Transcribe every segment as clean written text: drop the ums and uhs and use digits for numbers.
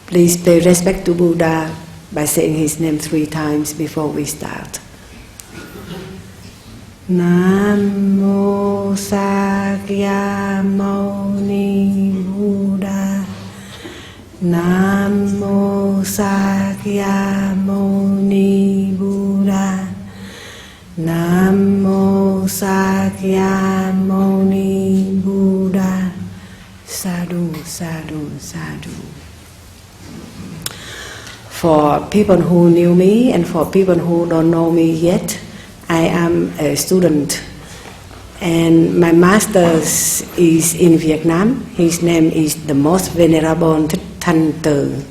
Please pay respect to Buddha by saying his name 3 times before we start. Namo Sakyamuni Buddha. Namo Sakyamuni Buddha. Namo Sakyamuni Buddha. Sadhu, sadhu, sadhu. For people who knew me and for people who don't know me yet, I am a student and my master's is in Vietnam. His name is the Most Venerable Thanh Từ,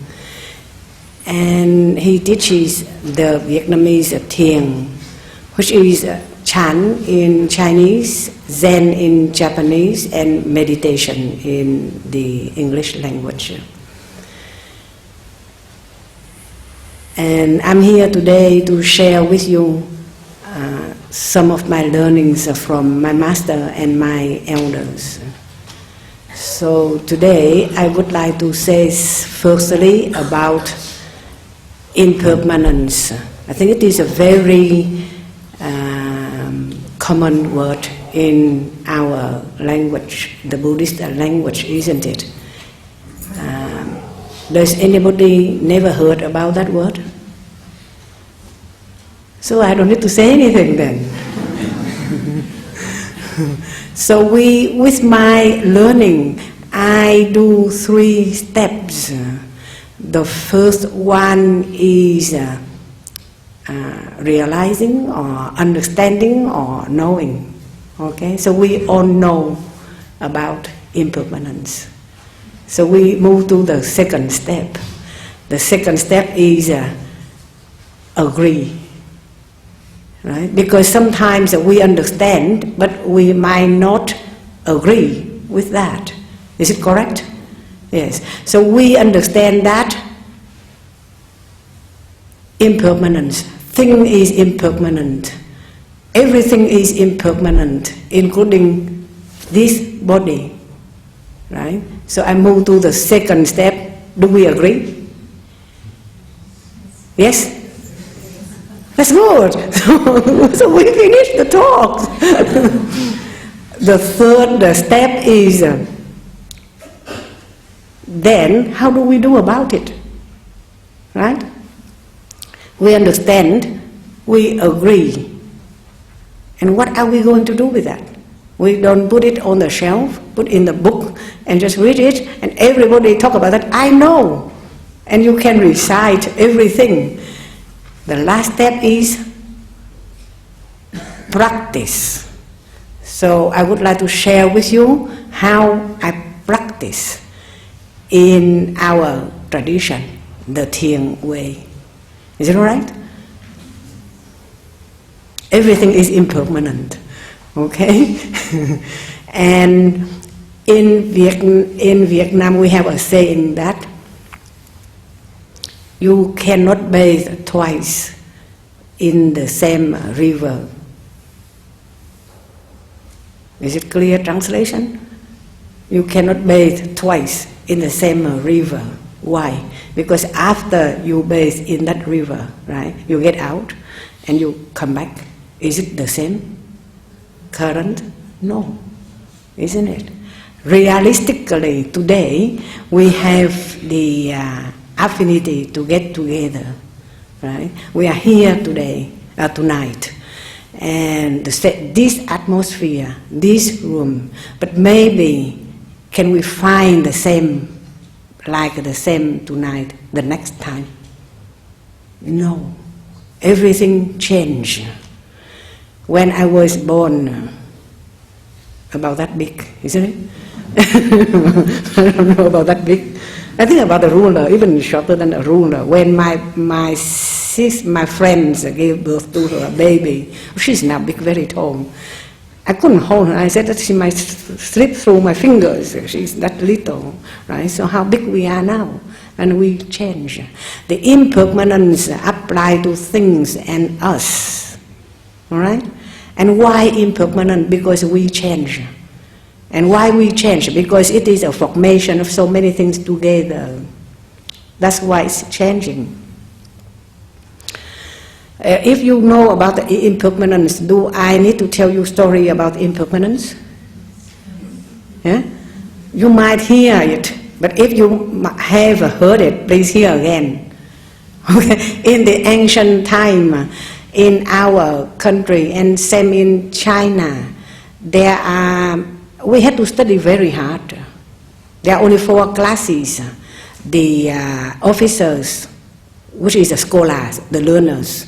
and he teaches the Vietnamese Thiền, which is Chan in Chinese, Zen in Japanese, and meditation in the English language. And I'm here today to share with you some of my learnings from my master and my elders. So today I would like to say firstly about impermanence. I think it is a very common word in our language, the Buddhist language, isn't it? Does anybody never heard about that word? So I don't need to say anything then. So with my learning, I do 3 steps. The first one is realizing or understanding or knowing. Okay, so we all know about impermanence. So we move to the second step. The second step is agree, right? Because sometimes we understand, but we might not agree with that. Is it correct? Yes. So we understand that impermanence. Thing is impermanent. Everything is impermanent, including this body. Right? So I move to the second step. Do we agree? Yes? That's good. So we finished the talk. The third step is then how do we do about it? Right? We understand, we agree. And what are we going to do with that? We don't put it on the shelf, put in the book, and just read it, and everybody talk about that. I know, and you can recite everything. The last step is practice. So I would like to share with you how I practice in our tradition, the Thiền way. Is it all right? Everything is impermanent. Okay? And in Vietnam we have a saying that you cannot bathe twice in the same river. Is it clear translation? You cannot bathe twice in the same river. Why? Because after you bathe in that river, right, you get out and you come back. Is it the same current? No, isn't it? Realistically, today we have the affinity to get together, right? We are here today, tonight, and this atmosphere, this room. But maybe can we find the same, like the same tonight, the next time? No, everything changed. When I was born, about that big, isn't it? I don't know about that big. I think about a ruler, even shorter than a ruler. When my friends gave birth to her baby, she's now big, very tall. I couldn't hold her. I said that she might slip through my fingers. She's that little, right? So how big we are now, and we change. The impermanence apply to things and us. All right? And why impermanent? Because we change. And why we change? Because it is a formation of so many things together. That's why it's changing. If you know about the impermanence, do I need to tell you story about impermanence? Yeah? You might hear it, but if you have heard it, please hear again. Okay? In the ancient time, in our country and same in China, we had to study very hard. There are only 4 classes: the officers, which is the scholars, the learners,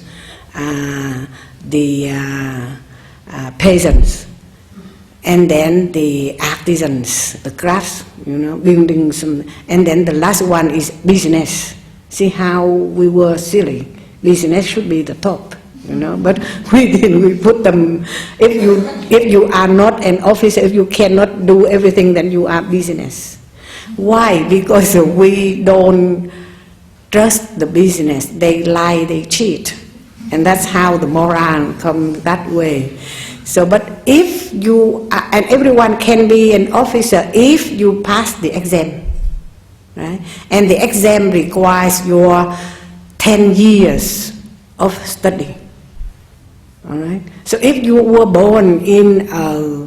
the peasants, and then the artisans, the crafts, building some, and then the last one is business. See how we were silly. Business should be the top, but we didn't. We put them. If you are not an officer, if you cannot do everything, then you are business. Why? Because we don't trust the business. They lie, they cheat. And that's how the moral comes that way. So, but if you, and everyone can be an officer if you pass the exam, right? And the exam requires your 10 years of study, all right? So if you were born in a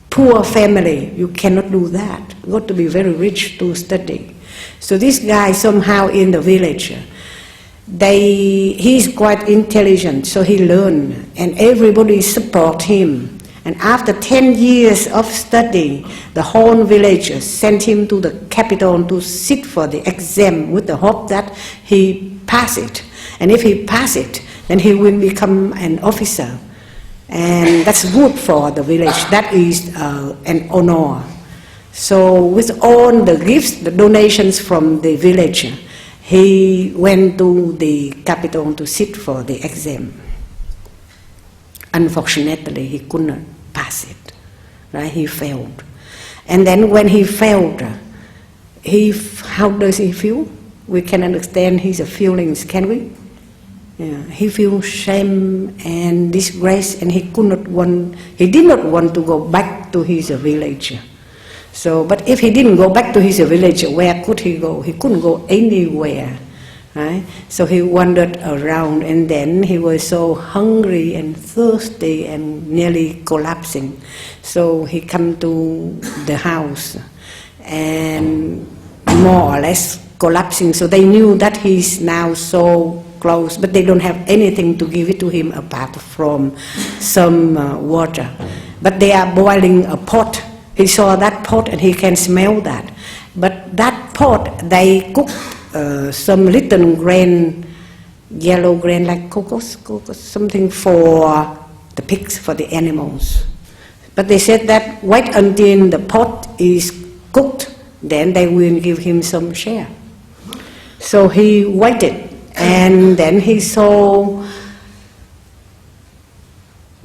poor family, you cannot do that. You got to be very rich to study. So this guy somehow in the village, he's quite intelligent, so he learned, and everybody support him. And after 10 years of study, the whole village sent him to the capital to sit for the exam with the hope that he pass it. And if he pass it, then he will become an officer. And that's good for the village. That is an honor. So with all the gifts, the donations from the village, he went to the capital to sit for the exam. Unfortunately, he could not pass it. Right? He failed. And then when he failed, how does he feel? We can understand his feelings, can we? Yeah. He feels shame and disgrace, and he did not want to go back to his village. So, but if he didn't go back to his village, where could he go? He couldn't go anywhere, right? So he wandered around, and then he was so hungry and thirsty and nearly collapsing. So he came to the house, and more or less collapsing. So they knew that he's now so close, but they don't have anything to give it to him apart from some water. But they are boiling a pot. He saw that pot and he can smell that. But that pot, they cook some little grain, yellow grain like cocos, something for the pigs, for the animals. But they said that wait until the pot is cooked, then they will give him some share. So he waited, and then he saw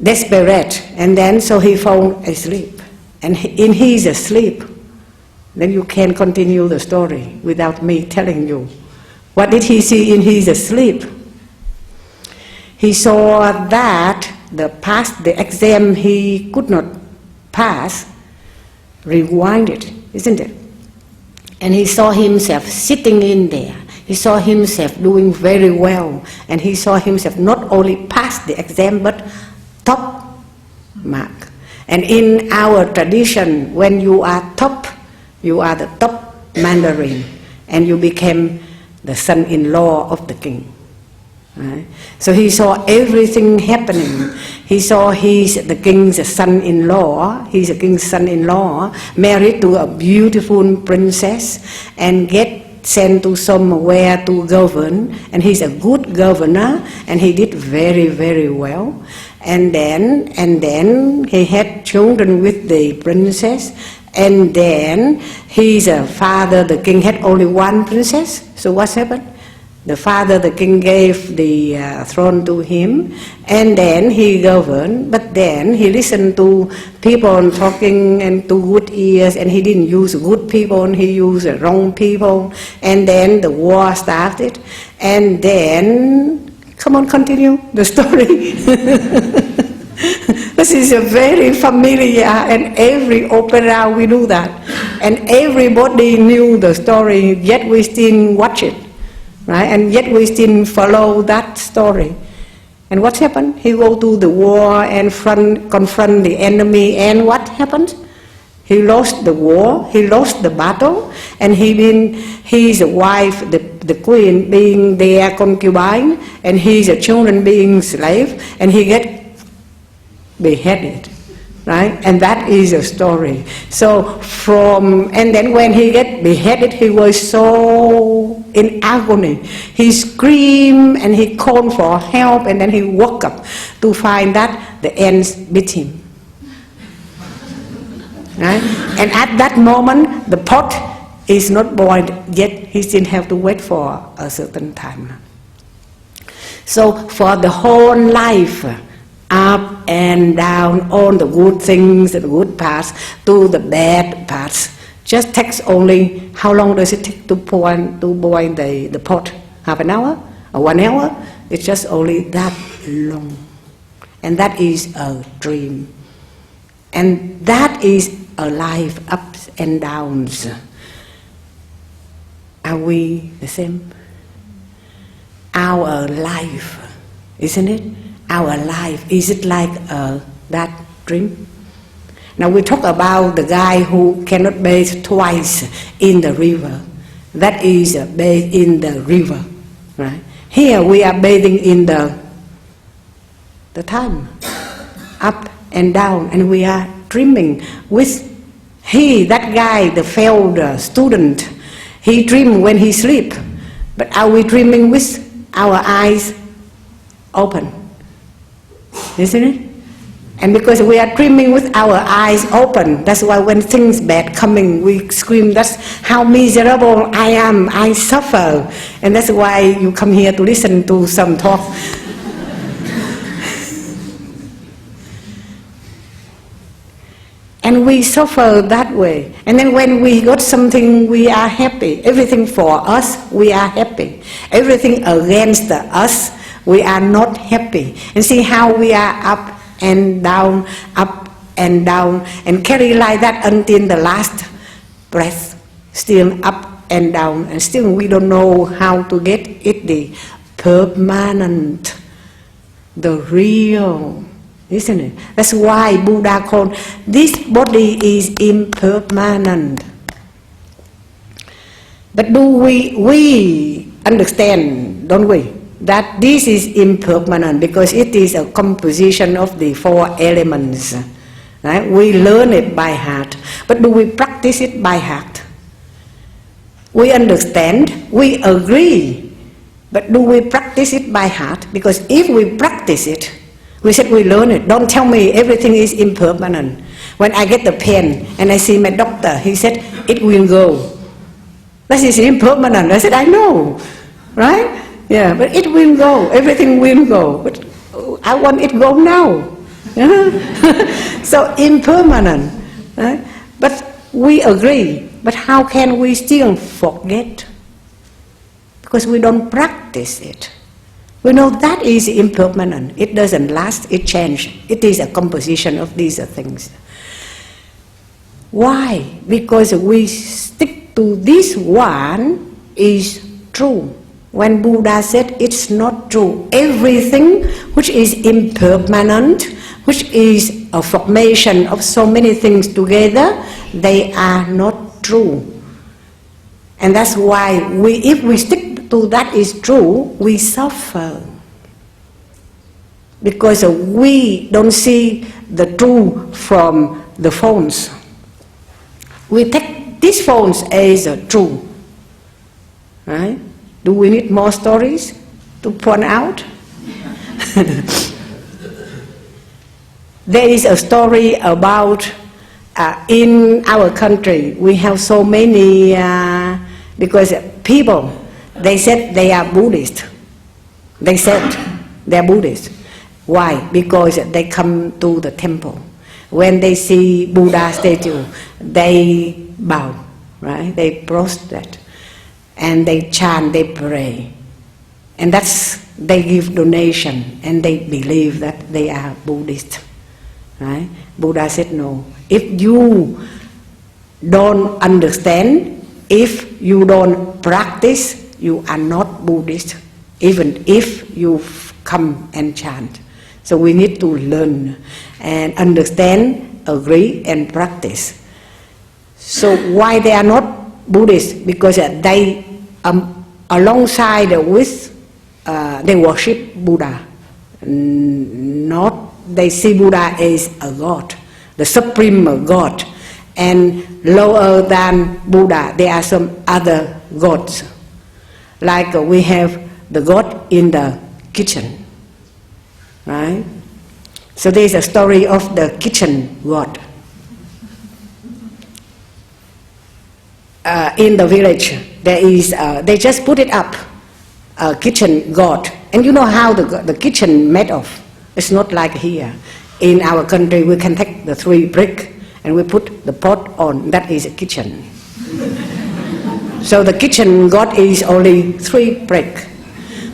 desperate, and then so he fell asleep. And in his sleep, then you can continue the story without me telling you. What did he see in his sleep? He saw that the exam he could not pass, rewinded, isn't it? And he saw himself sitting in there. He saw himself doing very well. And he saw himself not only pass the exam, but top mark. And in our tradition, when you are top, you are the top Mandarin, and you became the son-in-law of the king. Right? So he saw everything happening. He saw the king's son-in-law, he's a king's son-in-law, married to a beautiful princess, and get sent to somewhere to govern, and he's a good governor, and he did very, very well. And then he had children with the princess, and then his father, the king, had only one princess. So what happened? The father, the king, gave the throne to him, and then he governed, but then he listened to people talking and to good ears, and he didn't use good people, he used wrong people, and then the war started, and then, come on, continue the story. This is a very familiar, and every opera we do that, and everybody knew the story, yet we still watch it. right? And yet we still follow that story. And what happened? He go to the war and confront the enemy, and what happened? He lost the war, he lost the battle, and his wife, the queen, being their concubine, and his children being slave, and he get beheaded, right? And that is a story. So and then when he get beheaded, he was so in agony. He screamed and he called for help, and then he woke up to find that the ants bit him. Right? And at that moment, the pot is not boiled yet. He still have to wait for a certain time. So for the whole life, up and down, all the good things, the good parts, to the bad parts, just takes only, how long does it take to boil the pot? Half an hour or 1 hour? It's just only that long. And that is a dream. And that is a life, ups and downs. Are we the same? Our life, isn't it? Our life, is it like that dream? Now we talk about the guy who cannot bathe twice in the river. That is bathe in the river, right? Here we are bathing in the time, up and down, and we are dreaming with that guy, the failed student. He dream when he sleep, but are we dreaming with our eyes open? Isn't it? And because we are dreaming with our eyes open, that's why when things bad coming, we scream, that's how miserable I am, I suffer. And that's why you come here to listen to some talk. And we suffer that way. And then when we got something, we are happy. Everything for us, we are happy. Everything against us, we are not happy. And see how we are up and down, and carry like that until the last breath, still up and down, and still we don't know how to get it, the permanent, the real, isn't it? That's why Buddha called this body is impermanent. But do we understand, don't we, that this is impermanent because it is a composition of the 4 elements. Right? We learn it by heart, but do we practice it by heart? We understand, we agree, but do we practice it by heart? Because if we practice it, we said we learn it. Don't tell me everything is impermanent. When I get the pain and I see my doctor, he said, it will go. That is impermanent. I said, I know, right? Yeah, but it will go. Everything will go. But I want it go now. So impermanent. Right? But we agree. But how can we still forget? Because we don't practice it. We know that is impermanent. It doesn't last, it changes. It is a composition of these things. Why? Because we stick to this one is true. When Buddha said it's not true, everything which is impermanent, which is a formation of so many things together, they are not true. And that's why if we stick to that is true, we suffer. Because we don't see the true from the phones. We take these phones as true. Right? Do we need more stories to point out? There is a story about in our country we have so many because people, they said they are Buddhist. They said they are Buddhist. Why? Because they come to the temple. When they see Buddha statue, they bow, right? They prostrate. And they chant, they pray. And they give donation, and they believe that they are Buddhist. Right? Buddha said no. If you don't understand, if you don't practice, you are not Buddhist, even if you come and chant. So we need to learn and understand, agree and practice. So why they are not Buddhist? Because they alongside with they worship Buddha. Not they see Buddha as a god, the supreme god, and lower than Buddha there are some other gods. Like we have the god in the kitchen, right? So there is a story of the kitchen god. In the village, there is they just put it up, a kitchen god, and you know how the kitchen made of. It's not like here. In our country, we can take the 3 bricks and we put the pot on. That is a kitchen. So the kitchen god is only 3 bricks.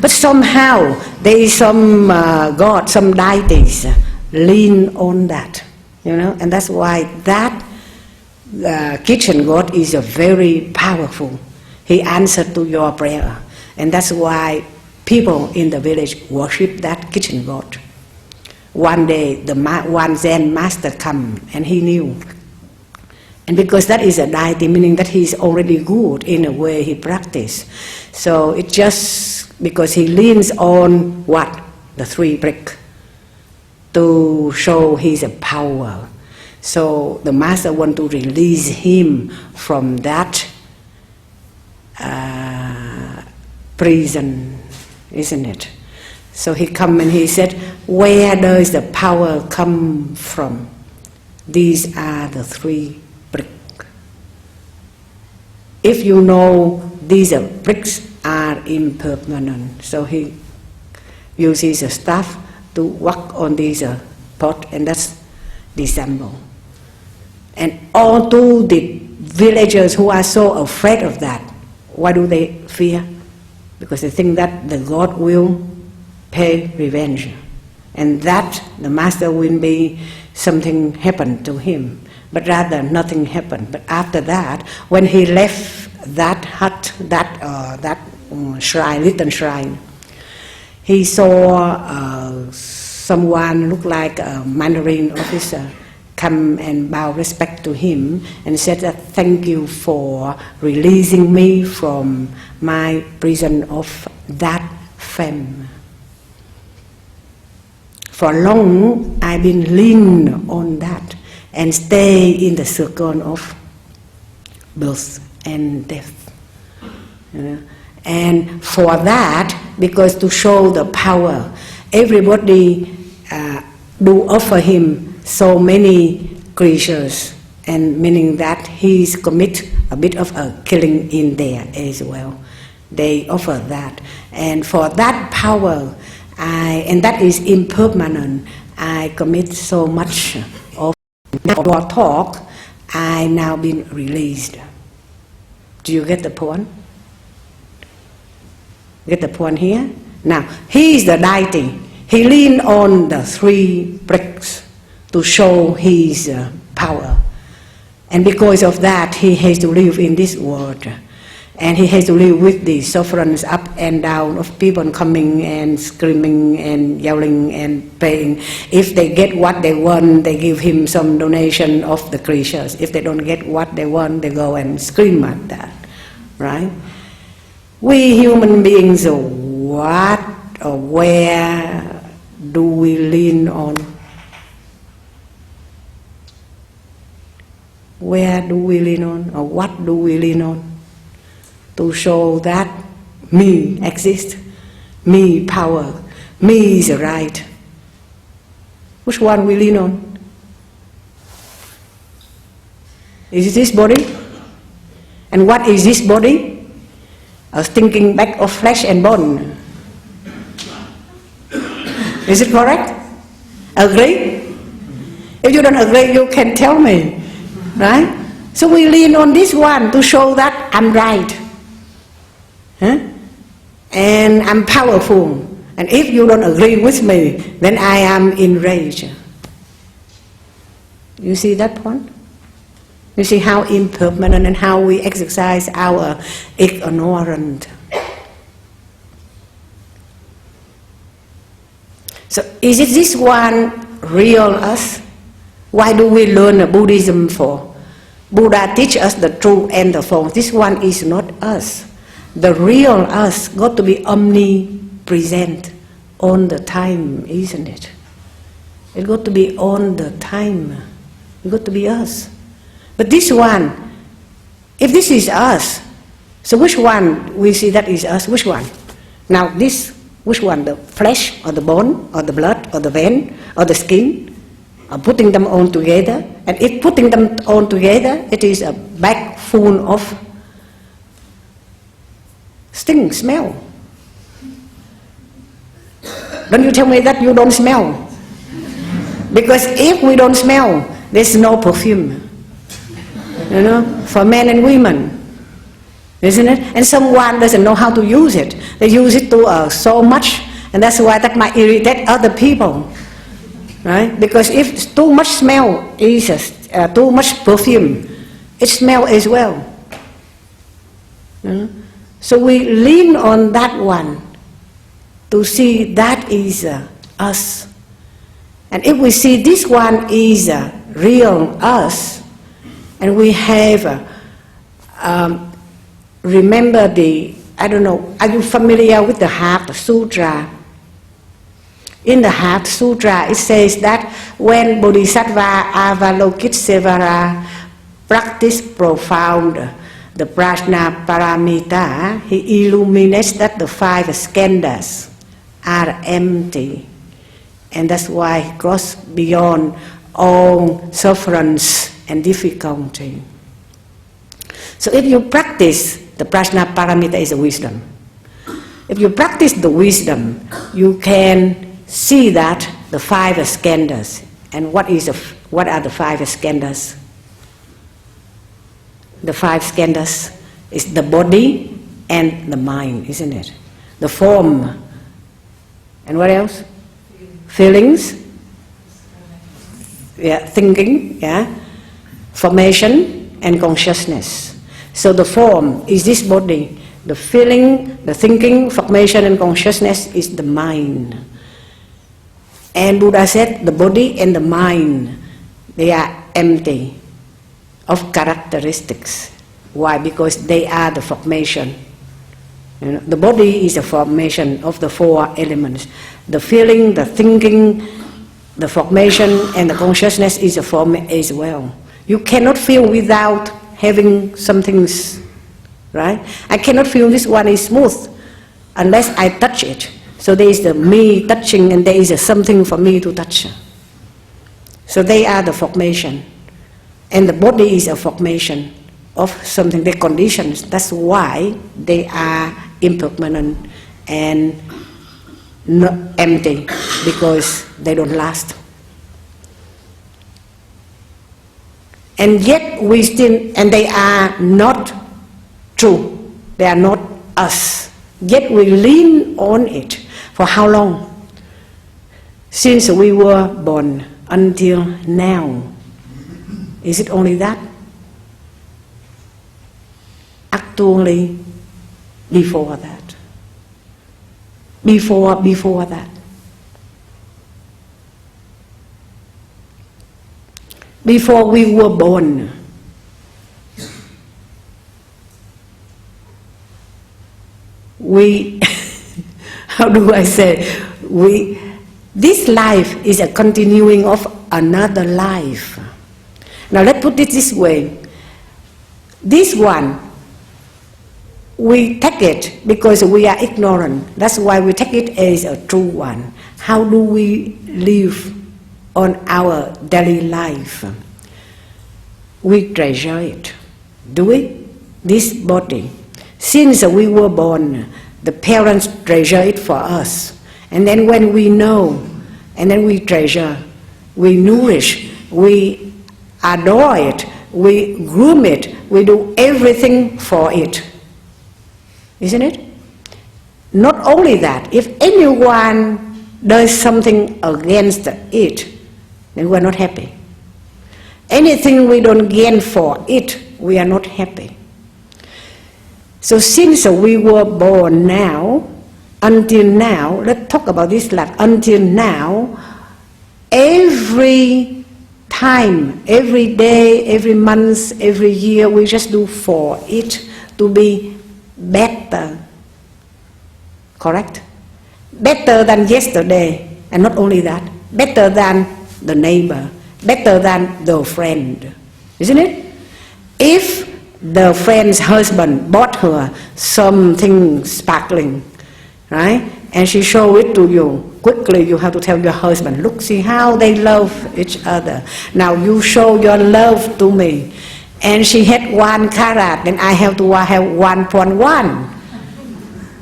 But somehow there is some god, some deities lean on that, you know, and that's why that kitchen god is a very powerful. He answered to your prayer, and that's why people in the village worship that kitchen god. One day, one Zen master come, and he knew. And because that is a deity, meaning that he is already good in a way he practice. So it just because he leans on what? The 3 bricks to show his power. So the master want to release him from that prison, isn't it? So he come and he said, where does the power come from? These are the 3 bricks. If you know these bricks are impermanent, so he uses a staff to work on this pot, and that's dissemble. And all to the villagers who are so afraid of that, why do they fear? Because they think that the god will pay revenge, and that the master will be something happened to him. But rather nothing happened. But after that, when he left that hut, that shrine, little shrine, he saw someone look like a Mandarin officer come and bow respect to him and said that thank you for releasing me from my prison of that fame. For long I've been lean on that and stay in the circle of birth and death. And for that, because to show the power, everybody do offer him so many creatures, and meaning that he's commit a bit of a killing in there as well. They offer that, and for that power, and that is impermanent, I commit so much of your talk, I now been released. Do you get the point? Get the point here? Now, he is the deity. He leaned on the 3 bricks to show his power. And because of that, he has to live in this world. And he has to live with the sufferings up and down of people coming and screaming and yelling and praying. If they get what they want, they give him some donation of the creatures. If they don't get what they want, they go and scream at that, right? We human beings, what or where do we lean on? Where do we lean on, or what do we lean on? To show that me exists, me power, me is right. Which one we lean on? Is it this body? And what is this body? A stinking bag of flesh and bone. Is it correct? Agree? If you don't agree, you can tell me, right? So we lean on this one to show that I'm right. Huh? And I'm powerful. And if you don't agree with me, then I am enraged. You see that point? You see how impermanent and how we exercise our ignorance. So is it this one real us? Why do we learn Buddhism for? Buddha teach us the true and the false. This one is not us. The real us got to be omnipresent all the time, isn't it? It got to be all the time. It got to be us. But this one, if this is us, so which one we see that is us? Which one? Now this, which one? The flesh or the bone or the blood or the vein or the skin? Putting them all together. And if putting them all together, it is a bag full of stink, smell. Don't you tell me that you don't smell. Because if we don't smell, there's no perfume. You know, for men and women. Isn't it? And someone doesn't know how to use it. They use it to so much, and that's why that might irritate other people. Right? Because if too much smell is too much perfume, it smells as well. So we lean on that one to see that is us. And if we see this one is real us, and we have remember the, I don't know, are you familiar with the Heart Sutra? In the Heart Sutra, it says that when Bodhisattva Avalokitesvara practiced profound the prajna paramita, he illuminates that the 5 skandhas are empty. And that's why he crossed beyond all sufferance and difficulty. So if you practice the prajna paramita, is a wisdom. If you practice the wisdom, you can see that the 5 skandhas. And what are the 5 skandhas? The 5 skandhas is the body and the mind, isn't it? The form. And what else? Feelings. Yeah, thinking, yeah. Formation and consciousness. So the form is this body. The feeling, the thinking, formation and consciousness is the mind. And Buddha said the body and the mind, they are empty of characteristics. Why? Because they are the formation. You know, the body is a formation of the 4 elements. The feeling, the thinking, the formation and the consciousness is a form as well. You cannot feel without having some things, right? I cannot feel this one is smooth unless I touch it. So there is the me touching and there is a something for me to touch. So they are the formation. And the body is a formation of something, the conditions. That's why they are impermanent and not empty, because they don't last. And yet we still, and they are not true. They are not us. Yet we lean on it. For how long? Since we were born until now. Is it only that? Actually, before that. Before that. Before we were born, we, how do I say, this life is a continuing of another life. Now let's put it this way. This one, we take it because we are ignorant. That's why we take it as a true one. How do we live on our daily life? We treasure it. Do we? This body. Since we were born, the parents treasure it for us. And then when we know, and then we treasure, we nourish, we adore it, we groom it, we do everything for it. Isn't it? Not only that, if anyone does something against it, then we are not happy. Anything we don't gain for it, we are not happy. So since we were born now, until now, let's talk about this life. Until now, every time, every day, every month, every year, we just do for it to be better. Correct? Better than yesterday, and not only that, better than the neighbor, better than the friend. Isn't it? If the friend's husband bought her something sparkling, right? And she showed it to you. Quickly you have to tell your husband, look, see how they love each other. Now you show your love to me. And she had 1 carat, then I have to have 1.1.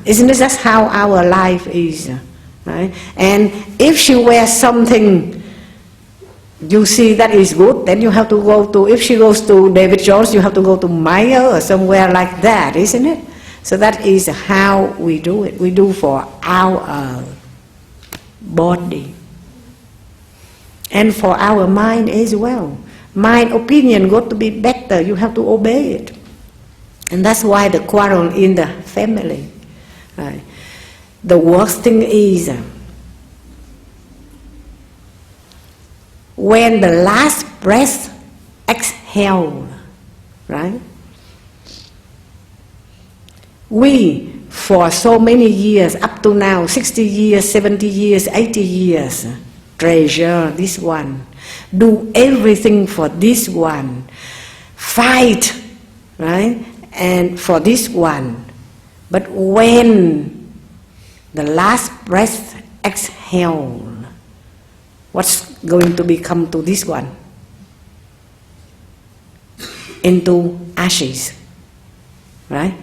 Isn't it just how our life is? Right? And if she wears something you see that is good, then you have to go to, if she goes to David Jones, you have to go to Meyer or somewhere like that, isn't it? So that is how we do it. We do for our body. And for our mind as well. Mind opinion got to be better, you have to obey it. And that's why the quarrel in the family. Right? The worst thing is when the last breath exhale, right? We, for so many years, up to now, 60 years, 70 years, 80 years, treasure this one, do everything for this one, fight, right? And for this one. But when the last breath exhale, what's going to become to this one? Into ashes, right?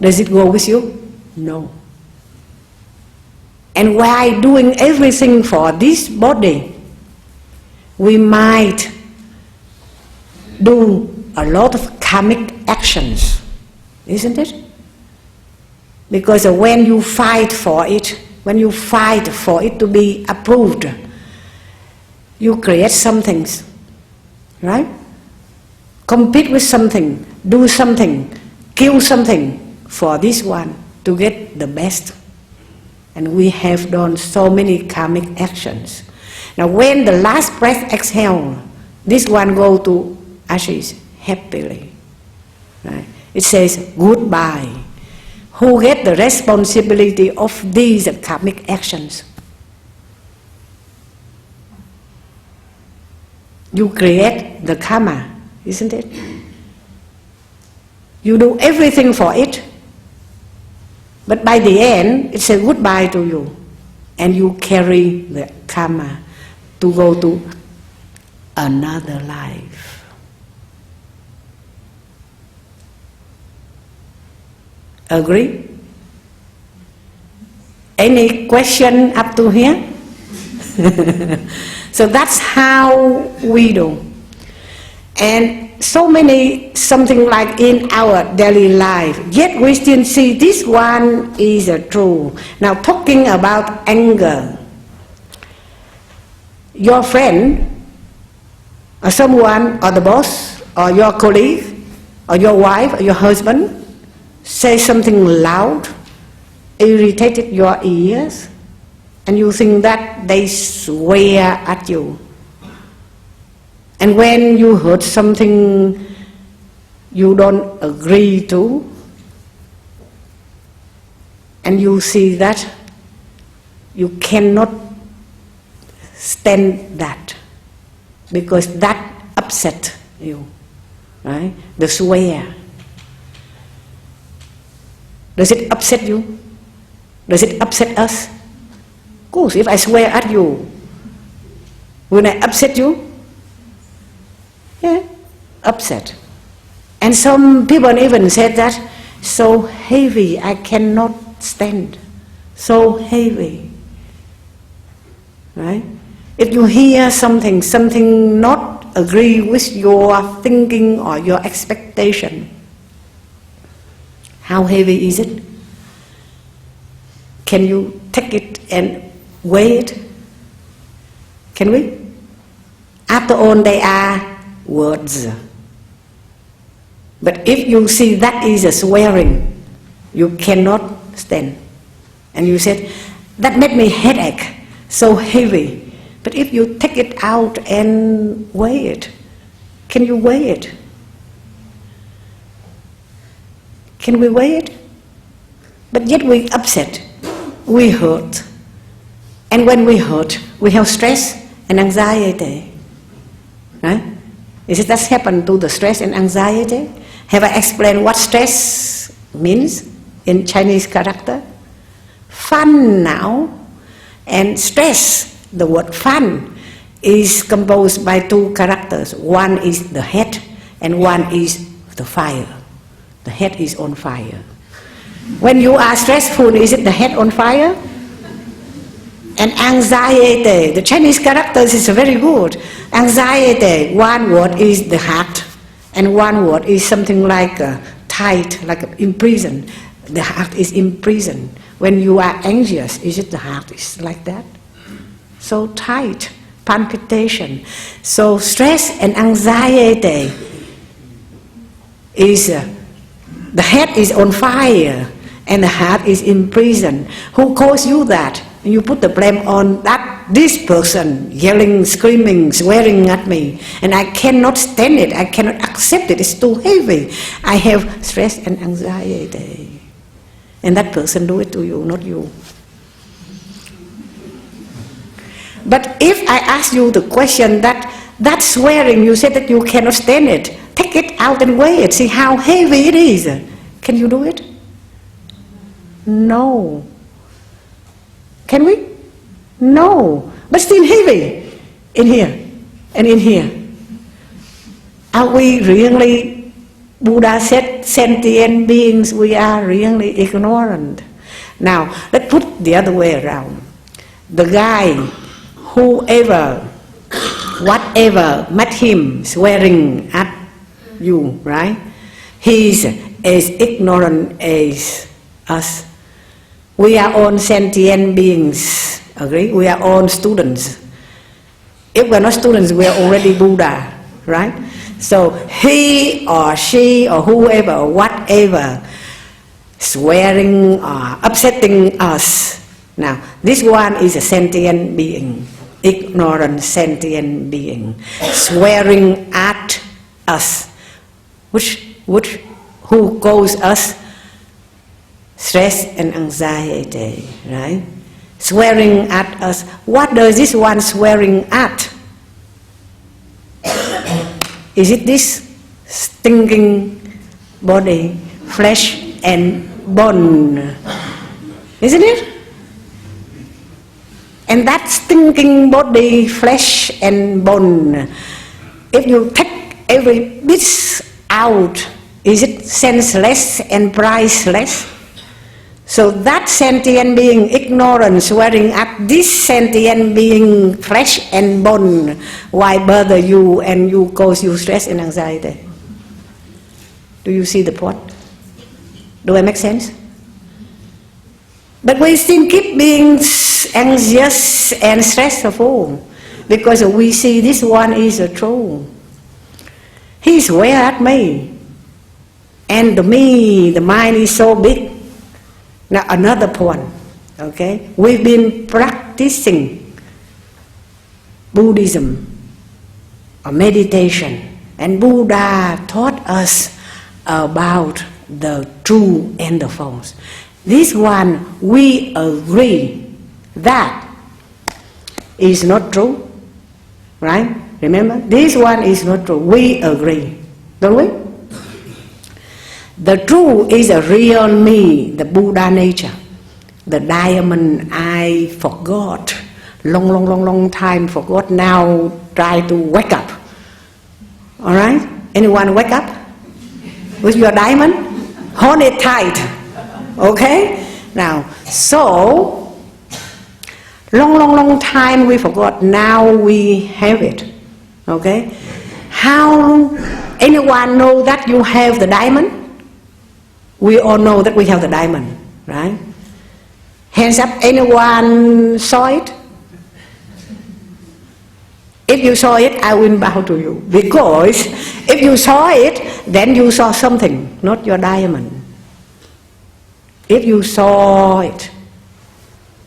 Does it go with you? No. And while doing everything for this body, we might do a lot of karmic actions, isn't it? Because when you fight for it, when you fight for it to be approved, you create some things, right? Compete with something, do something, kill something for this one to get the best. And we have done so many karmic actions. Now when the last breath exhale, this one go to ashes happily. Right? It says goodbye. Who get the responsibility of these karmic actions? You create the karma, isn't it? You do everything for it, but by the end, it says goodbye to you, and you carry the karma to go to another life. Agree? Any question up to here? So that's how we do. And so many, something like in our daily life, yet we still see this one is true. Now talking about anger, your friend, or someone, or the boss, or your colleague, or your wife, or your husband, say something loud, irritated your ears, and you think that they swear at you. And when you heard something you don't agree to, and you see that, you cannot stand that, because that upset you, right? The swear. Does it upset you? Does it upset us? Of course, if I swear at you, will I upset you? Yeah, upset. And some people even said that, so heavy, I cannot stand. So heavy. Right? If you hear something not agree with your thinking or your expectation, how heavy is it? Can you take it and weigh it? Can we? After all, they are words. But if you see that is a swearing, you cannot stand. And you said, that made me headache, so heavy. But if you take it out and weigh it, can you weigh it? Can we weigh it? But yet we upset, we hurt. And when we hurt, we have stress and anxiety. Right? Is it that's happened to the stress and anxiety? Have I explained what stress means in Chinese character? Fun now. And stress, the word fun, is composed by two characters. One is the head and one is the fire. The head is on fire. When you are stressful, is it the head on fire? And anxiety, the Chinese characters is very good. Anxiety, one word is the heart, and one word is something like tight, like imprisoned. The heart is imprisoned. When you are anxious, is it the heart is like that? So tight, palpitation. So stress and anxiety is, the head is on fire and the heart is imprisoned. Who caused you that? You put the blame on this person yelling, screaming, swearing at me, and I cannot stand it, I cannot accept it, it's too heavy. I have stress and anxiety. And that person do it to you, not you. But if I ask you the question that swearing, you said that you cannot stand it, take it out and weigh it, see how heavy it is. Can you do it? No. Can we? No. But still heavy in here and in here. Are we really, Buddha said, sentient beings? We are really ignorant. Now, let's put the other way around. The guy, whoever, whatever met him swearing at you, right? He's as ignorant as us. We are all sentient beings, agree? We are all students. If we're not students, we are already Buddha, right? So he or she or whoever, whatever, swearing or upsetting us. Now, this one is a sentient being, ignorant sentient being, swearing at us, who caused us stress and anxiety, right? Swearing at us. What does this one swearing at? Is it this stinking body, flesh and bone? Isn't it? And that stinking body, flesh and bone, if you take every bit out, is it senseless and priceless? So that sentient being, ignorant, swearing at this sentient being, flesh and bone, why bother you and you cause you stress and anxiety? Do you see the point? Do I make sense? But we still keep being anxious and stressful because we see this one is a true. He swear at me, and the mind is so big. Now another point, okay? We've been practicing Buddhism or meditation, and Buddha taught us about the true and the false. This one we agree that is not true, right? Remember, this one is not true. We agree, don't we? The true is a real me, the Buddha nature. The diamond I forgot, long time forgot, now try to wake up. Alright? Anyone wake up? With your diamond? Hold it tight. Okay? Now, so, long time we forgot, now we have it. Okay? How anyone know that you have the diamond? We all know that we have the diamond, right? Hands up, anyone saw it? If you saw it, I will bow to you. Because if you saw it, then you saw something, not your diamond. If you saw it,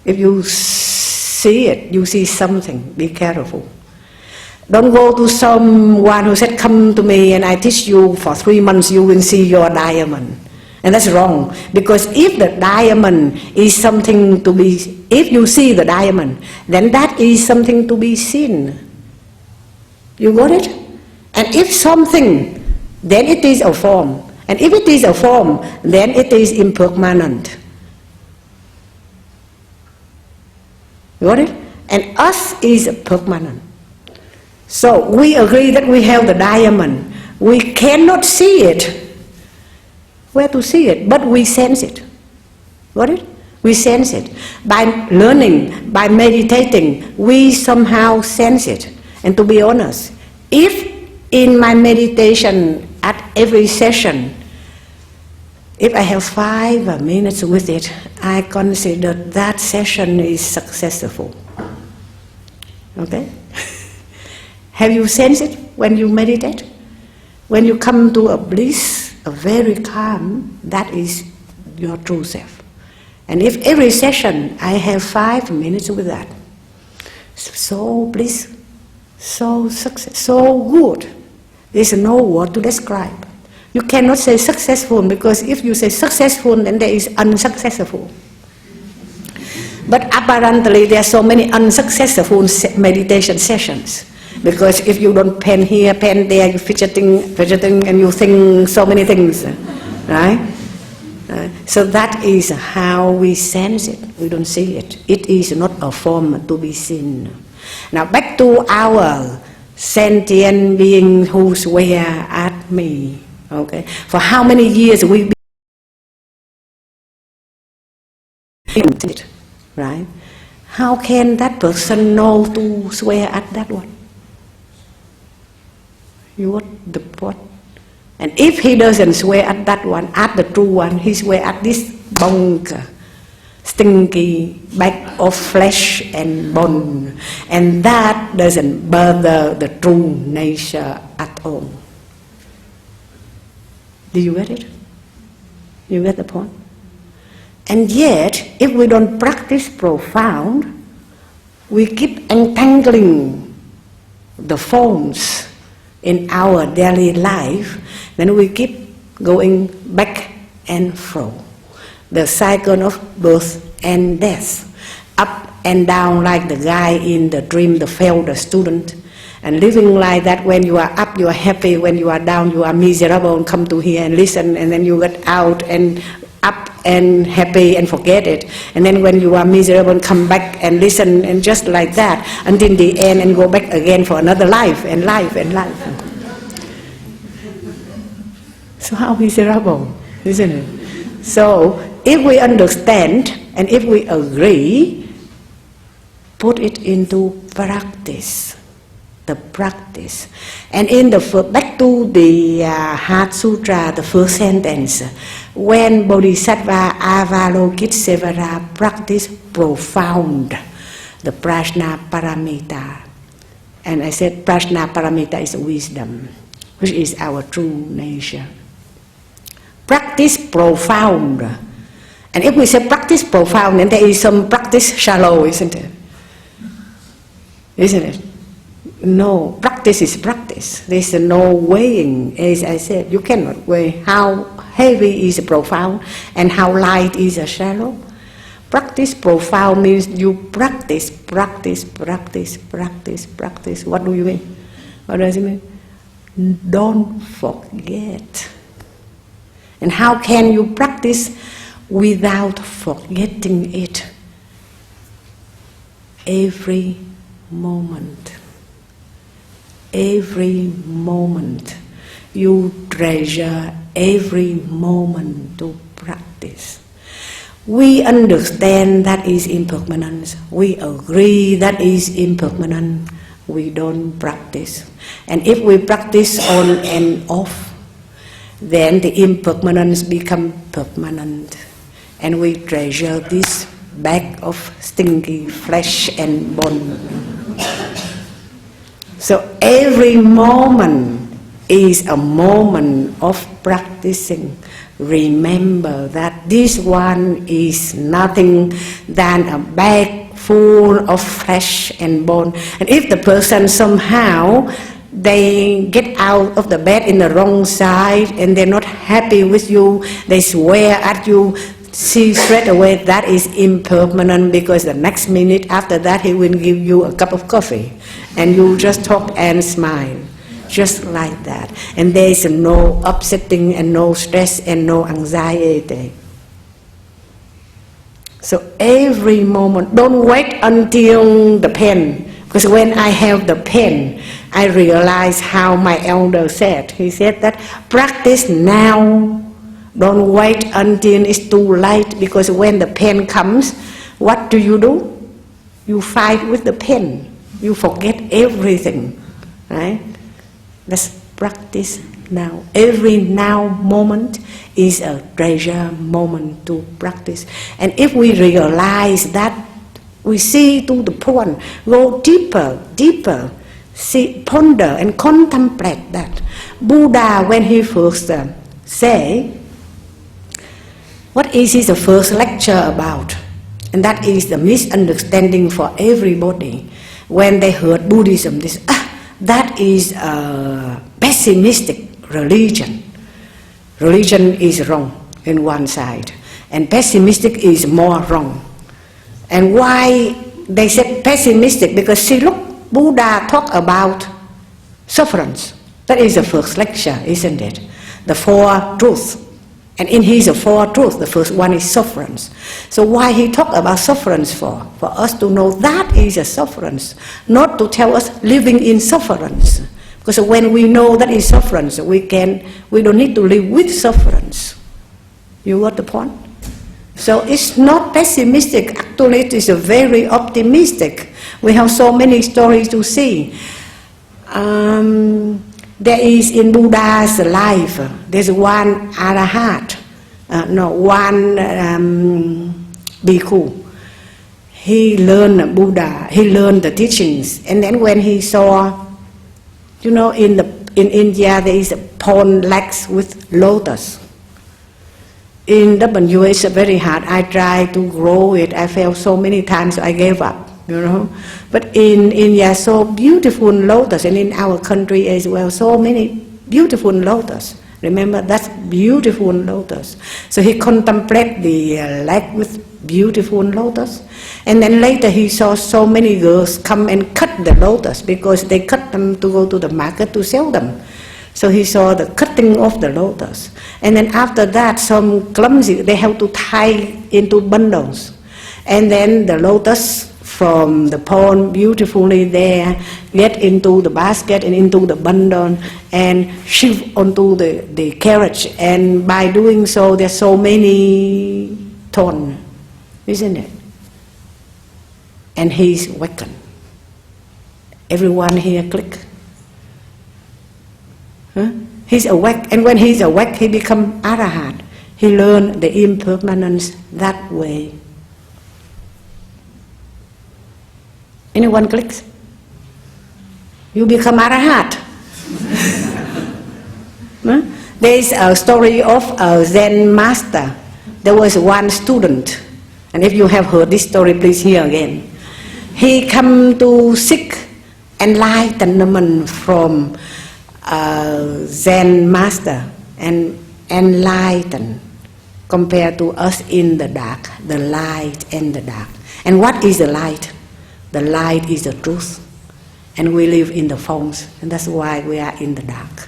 If you see it, you see something, be careful. Don't go to someone who said, come to me and I teach you for 3 months, you will see your diamond. And that's wrong, because if the diamond is something to be, if you see the diamond, then that is something to be seen. You got it? And if something, then it is a form. And if it is a form, then it is impermanent. You got it? And us is permanent. So we agree that we have the diamond. We cannot see it. Where to see it? But we sense it. Got it? We sense it. By learning, by meditating, we somehow sense it. And to be honest, if in my meditation at every session, if I have 5 minutes with it, I consider that session is successful. Okay? Have you sensed it when you meditate? When you come to a bliss, a very calm, that is your true self. And if every session I have 5 minutes with that, so bliss, so success, so good. There's no word to describe. You cannot say successful, because if you say successful, then there is unsuccessful. But apparently there are so many unsuccessful meditation sessions. Because if you don't pen here, pen there, you're fidgeting, and you think so many things, right? So that is how we sense it. We don't see it. It is not a form to be seen. Now back to our sentient being who swear at me. Okay, for how many years we've been it, right? How can that person know to swear at that one? You what the pot? And if he doesn't swear at that one, at the true one, he swear at this bunker, stinky bag of flesh and bone, and that doesn't bother the true nature at all. Do you get it? You get the point? And yet, if we don't practice profound, we keep entangling the forms in our daily life, then we keep going back and forth. The cycle of birth and death, up and down like the guy in the dream, the failed student, and living like that. When you are up, you are happy. When you are down, you are miserable, and come to here and listen, and then you get out and up and happy and forget it. And then when you are miserable, come back and listen, and just like that until the end, and go back again for another life and life and life. So how miserable, isn't it? So if we understand and if we agree, put it into practice. The practice. And in the back to the Heart Sutra, the first sentence, when Bodhisattva Avalokitesvara practice profound the Prajna Paramita, and I said Prajna Paramita is wisdom, which is our true nature. Practice profound. And if we say practice profound, then there is some practice shallow, isn't it? Isn't it? No, practice is practice. There is no weighing. As I said, you cannot weigh how heavy is profound and how light is a shallow. Practice profound means you practice, practice, practice, practice, practice. What do you mean? What does it mean? Don't forget. And how can you practice without forgetting it? Every moment. Every moment. You treasure every moment to practice. We understand that is impermanence. We agree that is impermanent. We don't practice. And if we practice on and off, then the impermanence becomes permanent. And we treasure this bag of stinky flesh and bone. So every moment is a moment of practicing. Remember that this one is nothing than a bag full of flesh and bone. And if the person somehow they get out of the bed in the wrong side and they're not happy with you, they swear at you, see straight away that is impermanent, because the next minute after that he will give you a cup of coffee and you just talk and smile, just like that. And there is no upsetting and no stress and no anxiety. So every moment, don't wait until the pain, because when I have the pain, I realize how my elder said. He said that practice now. Don't wait until it's too late, because when the pain comes, what do? You fight with the pain. You forget everything, right? Let's practice now. Every now moment is a treasure moment to practice. And if we realize that, we see to the point, go deeper, deeper, see, ponder and contemplate that. Buddha, when he first say, what is his first lecture about? And that is the misunderstanding for everybody. When they heard Buddhism, they say, that is a pessimistic religion. Religion is wrong in one side, and pessimistic is more wrong. And why they said pessimistic? Because see, look, Buddha talked about sufferance. That is the first lecture, isn't it? The four truths. And in his four truths, the first one is sufferance. So why he talked about sufferance for? For us to know that is a sufferance, not to tell us living in sufferance. Because when we know that is sufferance, we don't need to live with sufferance. You got the point? So it's not pessimistic. Actually, it is a very optimistic. We have so many stories to see. There is in Buddha's life, there's one arahat, one bhikkhu. He learned Buddha, he learned the teachings, and then when he saw, in India there is a pond legs with lotus. In WA it's very hard. I tried to grow it. I failed so many times, so I gave up. But in India, so beautiful lotus, and in our country as well, so many beautiful lotus. Remember, that's beautiful lotus. So he contemplated the leg with beautiful lotus, and then later he saw so many girls come and cut the lotus, because they cut them to go to the market to sell them. So he saw the cutting of the lotus, and then after that, some clumsy, they have to tie into bundles, and then the lotus from the pond beautifully there get into the basket and into the bundle and shift onto the carriage, and by doing so there's so many tons, isn't it? And he's awakened. Everyone here click. He's awake, and when he's awake he become arahat. He learned the impermanence that way. Anyone clicks? You become arahat. There is a story of a Zen master. There was one student, and if you have heard this story, please hear again. He come to seek enlightenment from a Zen master, and enlighten compared to us in the dark, the light and the dark. And what is the light? The light is the truth, and we live in the phones, and that's why we are in the dark.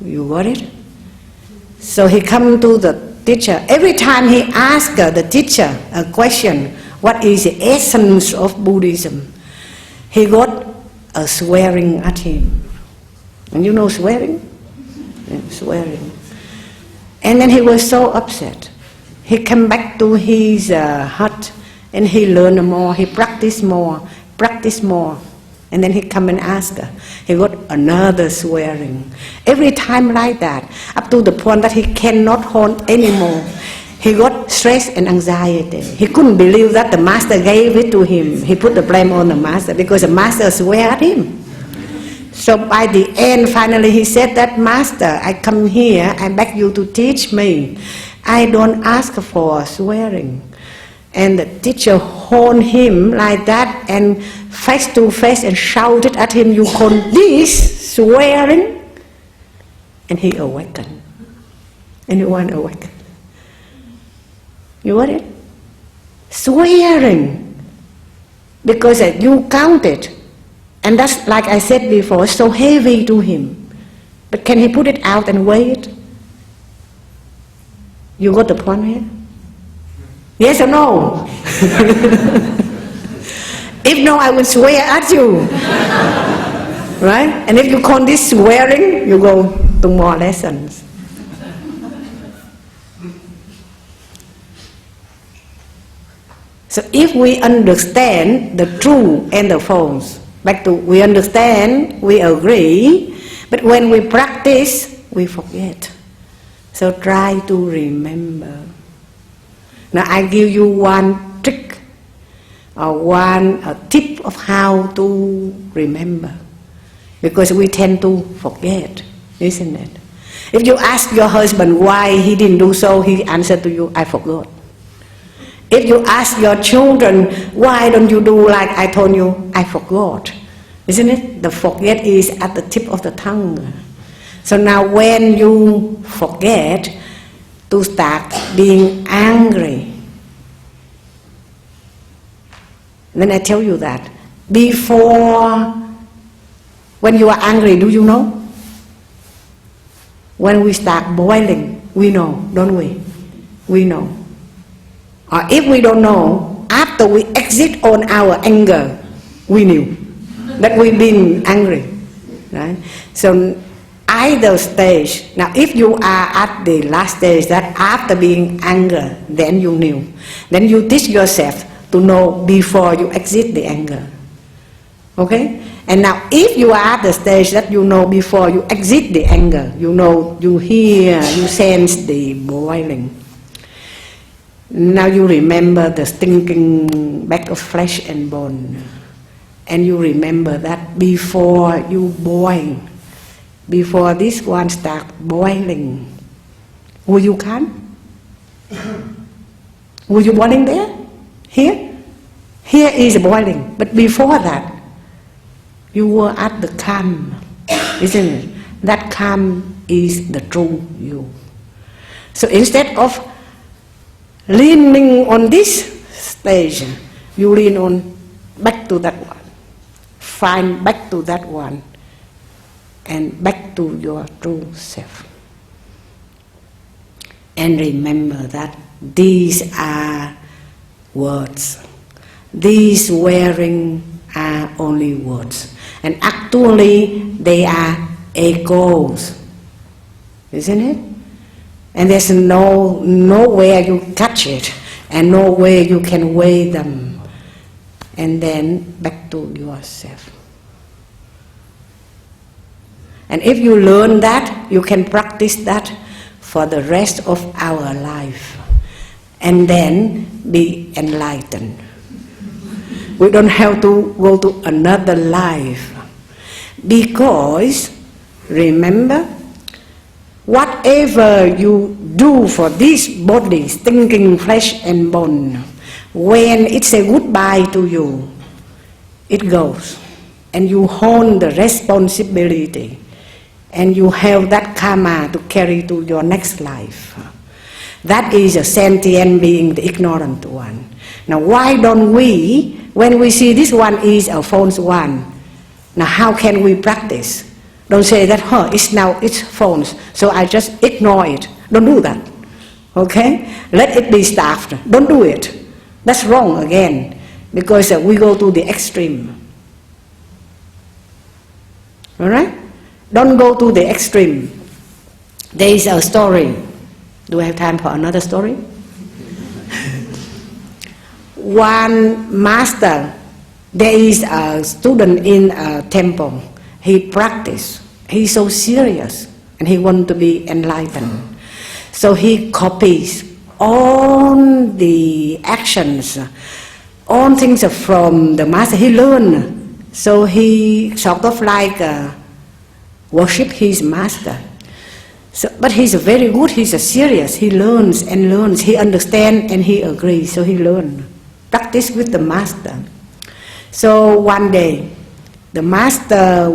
You got it? So he come to the teacher. Every time he asked the teacher a question, what is the essence of Buddhism? He got a swearing at him. And you know swearing? Yeah, swearing. And then he was so upset. He came back to his hut, and he learned more, he practiced more, and then he come and ask her. He got another swearing. Every time like that, up to the point that he cannot hold anymore. He got stress and anxiety. He couldn't believe that the master gave it to him. He put the blame on the master, because the master swear at him. So by the end, finally he said that, Master, I come here, I beg you to teach me. I don't ask for swearing. And the teacher hold him like that and face to face and shouted at him, you call this swearing? And he awakened. Anyone awakened? You got it? Swearing. Because you counted. And that's, like I said before, so heavy to him. But can he put it out and weigh it? You got the point here? Yes or no? If no, I will swear at you. Right? And if you call this swearing, you go to more lessons. So if we understand the true and the false, back to we understand, we agree, but when we practice, we forget. So try to remember. Now I give you one trick or a tip of how to remember, because we tend to forget, isn't it? If you ask your husband why he didn't do so, he answered to you, I forgot. If you ask your children, why don't you do like I told you, I forgot. Isn't it? The forget is at the tip of the tongue. So now when you forget, to start being angry. Then I tell you that, before, when you are angry, do you know? When we start boiling, we know, don't we? We know. Or if we don't know, after we exit on our anger, we knew that we've been angry, right? So either stage, now if you are at the last stage, that after being angry, then you knew. Then you teach yourself to know before you exit the anger. Okay? And now if you are at the stage that you know before you exit the anger, you know, you hear, you sense the boiling. Now you remember the stinking bag of flesh and bone. And you remember that before you boil, before this one start boiling, were you calm? Were you boiling there? Here? Here is boiling. But before that, you were at the calm, isn't it? That calm is the true you. So instead of leaning on this stage, you lean on back to that one. Find back to that one. And back to your true self. And remember that these are words. These swearing are only words. And actually they are echoes. Isn't it? And there's nowhere you catch it, and no way you can weigh them. And then back to yourself. And if you learn that, you can practice that for the rest of our life. And then be enlightened. We don't have to go to another life. Because, remember, whatever you do for this body, stinking flesh and bone, when it says goodbye to you, it goes. And you hold the responsibility. And you have that karma to carry to your next life. That is a sentient being, the ignorant one. Now why don't we, when we see this one is a false one, now how can we practice? Don't say that, it's false, so I just ignore it. Don't do that. Okay? Let it be starved. Don't do it. That's wrong again, because we go to the extreme. Alright? Don't go to the extreme. There is a story. Do I have time for another story? One master, there is a student in a temple. He practiced. He's so serious and he wants to be enlightened. So he copies all the actions, all things from the master. He learned. So he sort of like worship his master. So, but he's very good, he's serious, he learns and learns, he understands and he agrees, so he learns. Practice with the master. So one day, the master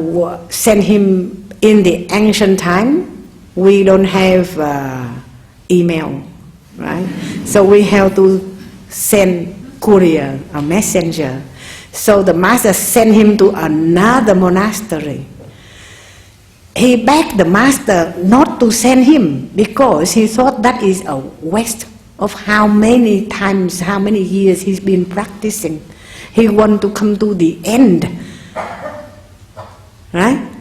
sent him in the ancient time. We don't have email, right? So we have to send courier, a messenger. So the master sent him to another monastery. He begged the master not to send him because he thought that is a waste of how many times, how many years he's been practicing. He wanted to come to the end, right?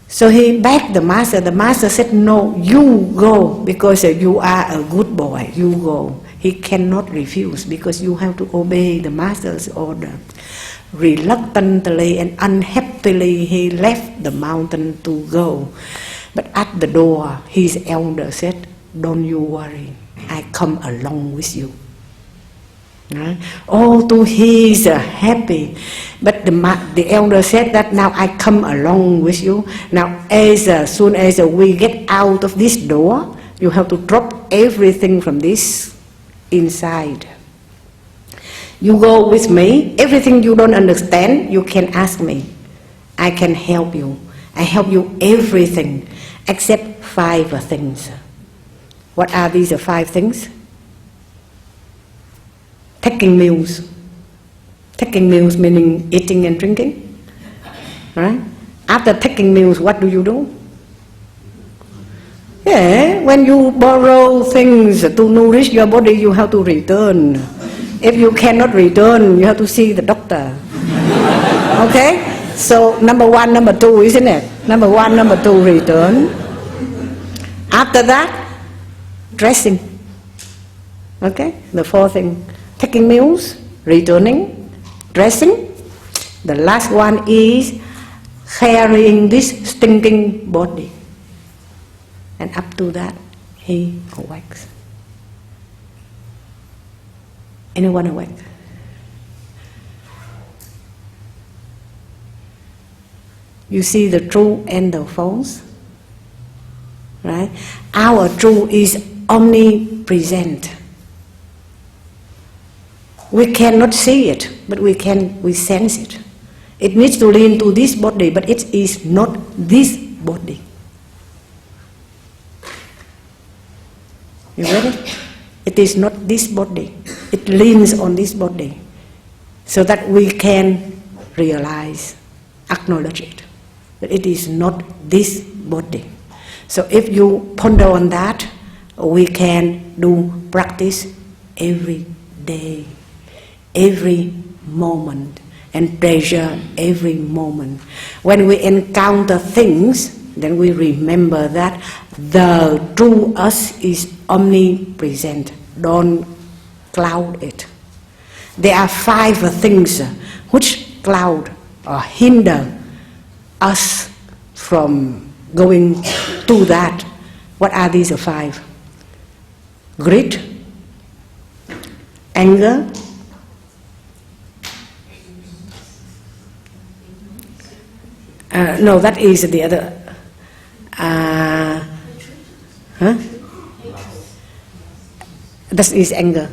So he begged the master. The master said, no, you go because you are a good boy, you go. He cannot refuse because you have to obey the master's order. Reluctantly and unhappily he left the mountain to go. But at the door his elder said, don't you worry, I come along with you. Right? Oh, to his happy. But the elder said that now I come along with you. Now as soon as we get out of this door, you have to drop everything from this inside. You go with me, everything you don't understand, you can ask me. I can help you. I help you everything except 5 things. What are these 5 things? Taking meals. Taking meals meaning eating and drinking. Right? After taking meals, what do? Yeah, when you borrow things to nourish your body, you have to return. If you cannot return, you have to see the doctor. Okay? So number 1, number 2, isn't it? Number 1, number 2, return. After that, dressing. Okay? The 4th thing. Taking meals, returning, dressing. The last one is carrying this stinking body. And up to that, he awakes. Anyone awake? You see the true and the false, right? Our true is omnipresent. We cannot see it, but we sense it. It needs to lean to this body, but it is not this body. You ready? It is not this body. It leans on this body so that we can realize, acknowledge it. But it is not this body. So if you ponder on that, we can do practice every day, every moment, and treasure every moment. When we encounter things, then we remember that the true us is omnipresent. Don't cloud it. There are 5 things which cloud or hinder us from going to that. What are these 5? Greed, anger, no, that is the other. That is anger.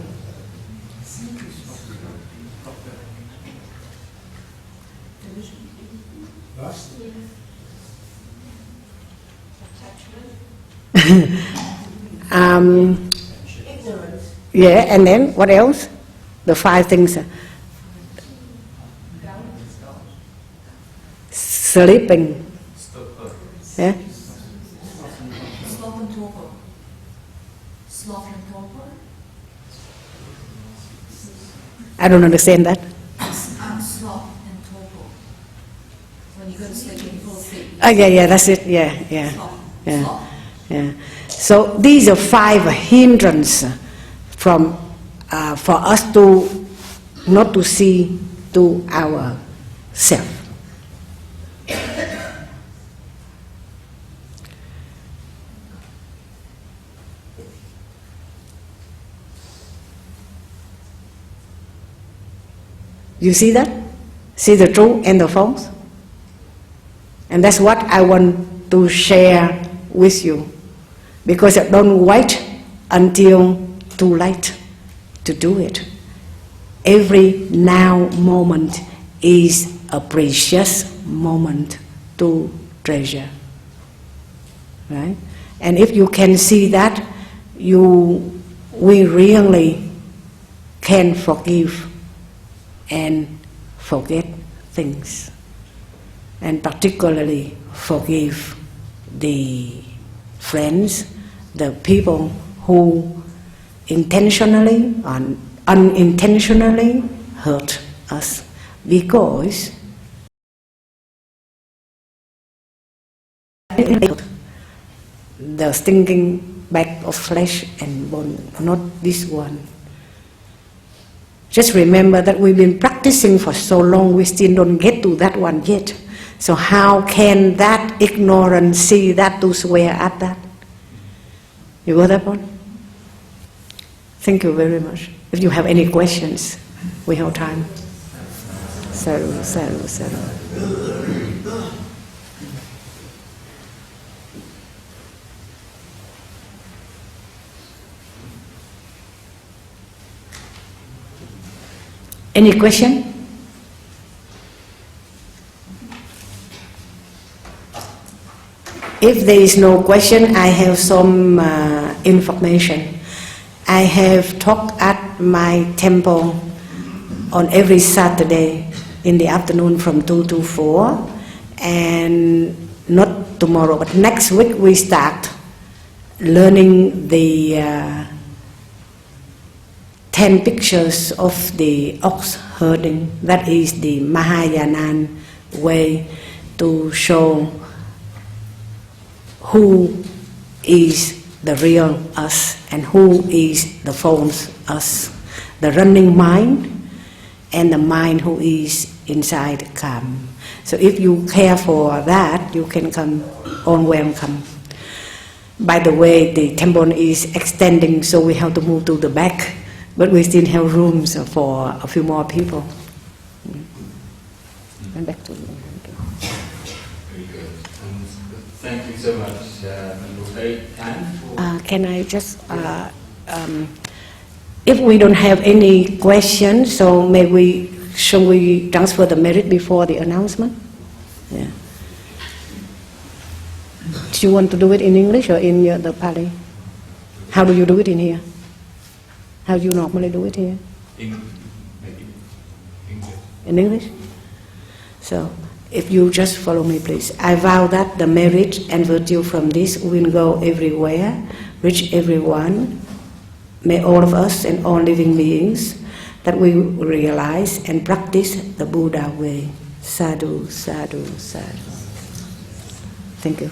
Yeah, and then what else? The 5 things. Sleeping. Yeah. Sloth and torpor. Sloth and torpor. I don't understand that. Sloth and torpor. When you go to sleep and you fall asleep. Oh yeah, that's it. Yeah. Sloth. Yeah. So these are 5 hindrances from for us to not to see to ourselves. You see that? See the true and the false? And that's what I want to share with you. Because don't wait until too late to do it. Every now moment is a precious moment to treasure. Right? And if you can see that, we really can forgive and forget things. And particularly forgive the friends, the people who intentionally or unintentionally hurt us, because the stinging bag of flesh and bone, not this one. Just remember that we've been practicing for so long, we still don't get to that one yet. So how can that ignorance see that to swear at that? You got that one? Thank you very much. If you have any questions, we have time. Sadhu. Any question? If there is no question, I have some information. I have taught at my temple on every Saturday in the afternoon from 2 to 4, and not tomorrow, but next week we start learning the 10 pictures of the ox herding. That is the Mahayana way to show who is the real us and who is the false us, the running mind and the mind who is inside calm. So if you care for that, you can come, all welcome. By the way, the temple is extending, so we have to move to the back, but we still have rooms for a few more people. And back to you. Very good. Thank you so much. Very kind for... Can I just, if we don't have any questions, so shall we transfer the merit before the announcement? Yeah. Do you want to do it in English or in the Pali? How do you do it in here? How do you normally do it here? Maybe English. In English? So, if you just follow me, please. I vow that the merit and virtue from this will go everywhere, reach everyone. May all of us and all living beings that we realize and practice the Buddha way. Sadhu, sadhu, sadhu. Thank you.